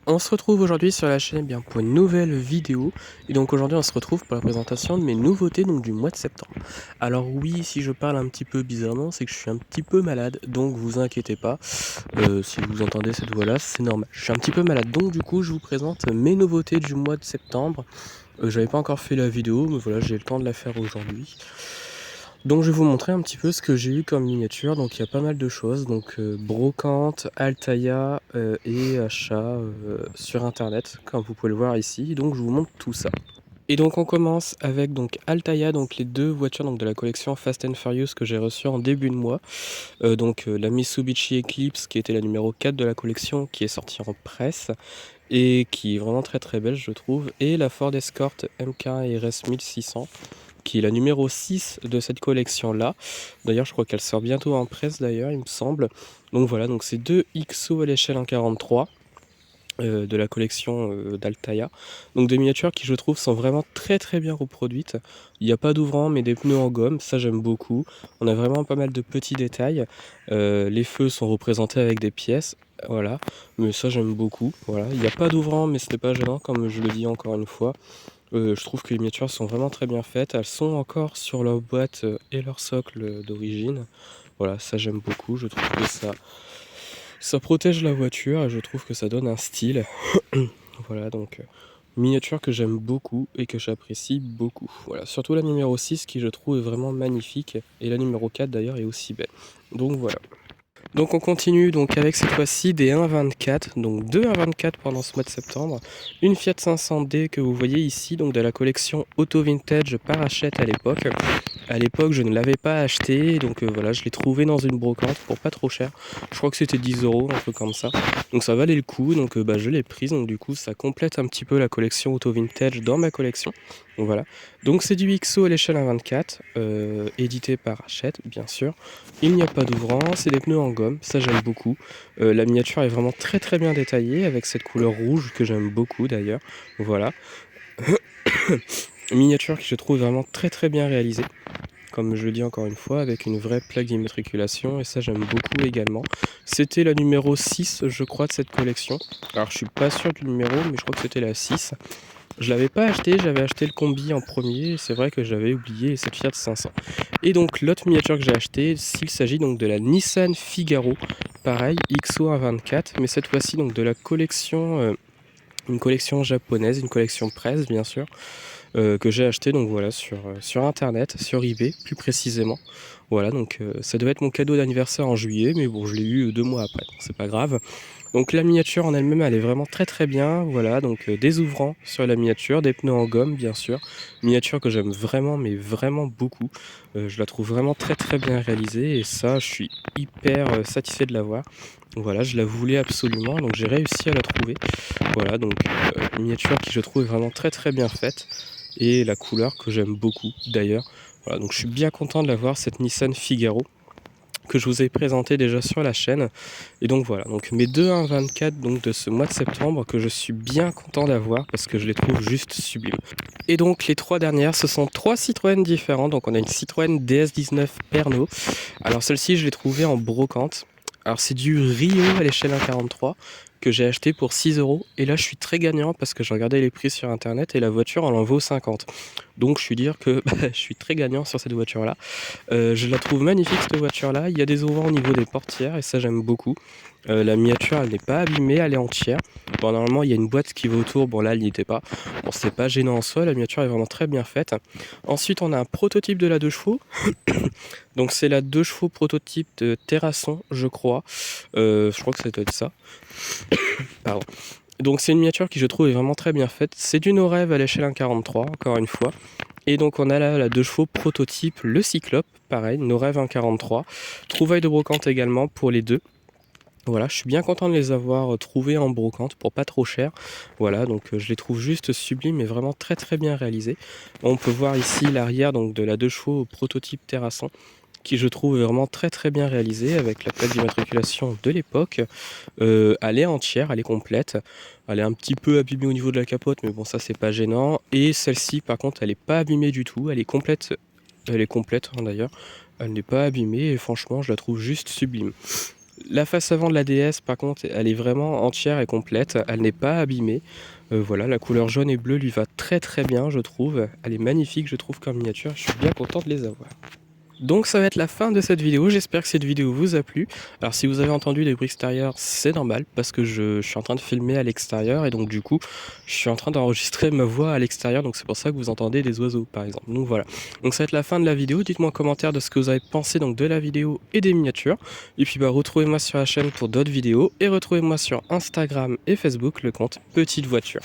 On se retrouve aujourd'hui sur la chaîne pour une nouvelle vidéo. Et donc aujourd'hui on se retrouve pour la présentation de mes nouveautés donc du mois de septembre. Alors oui, si je parle un petit peu bizarrement, c'est que je suis un petit peu malade, donc vous inquiétez pas. Si vous entendez cette voix là, c'est normal. Je suis un petit peu malade, donc du coup je vous présente mes nouveautés du mois de septembre. J'avais pas encore fait la vidéo, mais voilà, j'ai le temps de la faire aujourd'hui. Donc je vais vous montrer un petit peu ce que j'ai eu comme miniature. Donc il y a pas mal de choses, donc brocante, Altaïa et achat sur internet, comme vous pouvez le voir ici. Donc je vous montre tout ça. Et donc on commence avec donc Altaïa, donc les deux voitures donc de la collection Fast and Furious que j'ai reçues en début de mois. La Mitsubishi Eclipse qui était la numéro 4 de la collection, qui est sortie en presse et qui est vraiment très très belle je trouve. Et la Ford Escort MK RS 1600 qui est la numéro 6 de cette collection-là. D'ailleurs, je crois qu'elle sort bientôt en presse, d'ailleurs, il me semble. Donc voilà, donc c'est deux XO à l'échelle 1,43 de la collection d'Altaïa. Donc des miniatures qui, je trouve, sont vraiment très très bien reproduites. Il n'y a pas d'ouvrant, mais des pneus en gomme, ça j'aime beaucoup. On a vraiment pas mal de petits détails. Les feux sont représentés avec des pièces. Voilà, mais ça j'aime beaucoup. Voilà, il n'y a pas d'ouvrant, mais ce n'est pas gênant, comme je le dis encore une fois. Je trouve que les miniatures sont vraiment très bien faites. Elles sont encore sur leur boîte et leur socle d'origine. Voilà, ça j'aime beaucoup. Je trouve que ça protège la voiture et je trouve que ça donne un style. Voilà, donc miniature que j'aime beaucoup et que j'apprécie beaucoup. Voilà, surtout la numéro 6 qui je trouve est vraiment magnifique. Et la numéro 4 d'ailleurs est aussi belle. Donc voilà. Donc on continue donc avec cette fois-ci des 1.24, donc deux 1.24 pendant ce mois de septembre. Une Fiat 500D que vous voyez ici, donc de la collection Auto Vintage par Hachette à l'époque. À l'époque je ne l'avais pas acheté, donc voilà, je l'ai trouvé dans une brocante pour pas trop cher. Je crois que c'était 10 €, un peu comme ça. Donc ça valait le coup, donc je l'ai prise, donc du coup ça complète un petit peu la collection Auto Vintage dans ma collection. Donc voilà. Donc c'est du XO à l'échelle 1.24, édité par Hachette bien sûr. Il n'y a pas d'ouvrant, c'est des pneus en gomme, ça j'aime beaucoup. La miniature est vraiment très très bien détaillée avec cette couleur rouge que j'aime beaucoup d'ailleurs. Voilà. Miniature qui je trouve vraiment très très bien réalisée. Comme je le dis encore une fois, avec une vraie plaque d'immatriculation, et ça j'aime beaucoup également. C'était la numéro 6 je crois de cette collection. Alors je suis pas sûr du numéro, mais je crois que c'était la 6. Je l'avais pas acheté, j'avais acheté le combi en premier, et c'est vrai que j'avais oublié cette Fiat 500. Et donc l'autre miniature que j'ai acheté, s'il s'agit donc de la Nissan Figaro, pareil, XO 1.24, mais cette fois-ci donc de la collection, une collection japonaise, une collection presse bien sûr, que j'ai acheté donc voilà sur internet, sur eBay plus précisément. Voilà, donc ça devait être mon cadeau d'anniversaire en juillet, mais bon je l'ai eu 2 mois après, donc c'est pas grave. Donc la miniature en elle-même, elle est vraiment très très bien. Voilà, donc des ouvrants sur la miniature, des pneus en gomme bien sûr. Miniature que j'aime vraiment, mais vraiment beaucoup. Je la trouve vraiment très très bien réalisée et ça, je suis hyper satisfait de l'avoir. Voilà, je la voulais absolument, donc j'ai réussi à la trouver. Voilà, donc miniature qui je trouve est vraiment très très bien faite et la couleur que j'aime beaucoup d'ailleurs. Voilà, donc je suis bien content de l'avoir, cette Nissan Figaro que je vous ai présenté déjà sur la chaîne. Et donc voilà, donc mes deux 1.24 donc de ce mois de septembre que je suis bien content d'avoir parce que je les trouve juste sublimes. Et donc les trois dernières, ce sont trois Citroën différents. Donc on a une Citroën DS19 Pernod. Alors celle-ci je l'ai trouvée en brocante. Alors c'est du Rio à l'échelle 1.43 que j'ai acheté pour 6 €. Et là je suis très gagnant parce que j'ai regardé les prix sur internet et la voiture elle en vaut 50. Donc je suis dire que je suis très gagnant sur cette voiture là. Je la trouve magnifique cette voiture là. Il y a des auvents au niveau des portières et ça j'aime beaucoup. La miniature elle n'est pas abîmée, elle est entière. Bon normalement il y a une boîte qui va autour, bon là elle n'y était pas. Bon c'est pas gênant en soi, la miniature est vraiment très bien faite. Ensuite on a un prototype de la 2 chevaux. Donc c'est la 2 chevaux prototype de Terrasson je crois. Je crois que ça doit être ça. Pardon. Donc c'est une miniature qui je trouve est vraiment très bien faite. C'est du no rêve à l'échelle 1.43 encore une fois. Et donc on a là la 2 chevaux prototype, le Cyclope, pareil, no rêve 1.43. Trouvaille de brocante également pour les deux. Voilà, je suis bien content de les avoir trouvés en brocante pour pas trop cher. Voilà, donc je les trouve juste sublimes et vraiment très très bien réalisés. On peut voir ici l'arrière donc de la 2 chevaux prototype Terrasson qui je trouve est vraiment très très bien réalisée avec la plaque d'immatriculation de l'époque. Elle est entière, elle est complète. Elle est un petit peu abîmée au niveau de la capote, mais bon ça c'est pas gênant. Et celle-ci par contre elle est pas abîmée du tout, elle est complète hein, d'ailleurs. Elle n'est pas abîmée et franchement je la trouve juste sublime. La face avant de la DS, par contre, elle est vraiment entière et complète, elle n'est pas abîmée. Voilà, la couleur jaune et bleue lui va très très bien, je trouve. Elle est magnifique, je trouve, comme miniature, je suis bien content de les avoir. Donc ça va être la fin de cette vidéo, j'espère que cette vidéo vous a plu. Alors si vous avez entendu des bruits extérieurs, c'est normal parce que je suis en train de filmer à l'extérieur et donc du coup je suis en train d'enregistrer ma voix à l'extérieur, donc c'est pour ça que vous entendez des oiseaux par exemple. Donc voilà, donc ça va être la fin de la vidéo, dites-moi en commentaire de ce que vous avez pensé donc de la vidéo et des miniatures. Et puis bah retrouvez-moi sur la chaîne pour d'autres vidéos et retrouvez-moi sur Instagram et Facebook le compte Petite Voiture.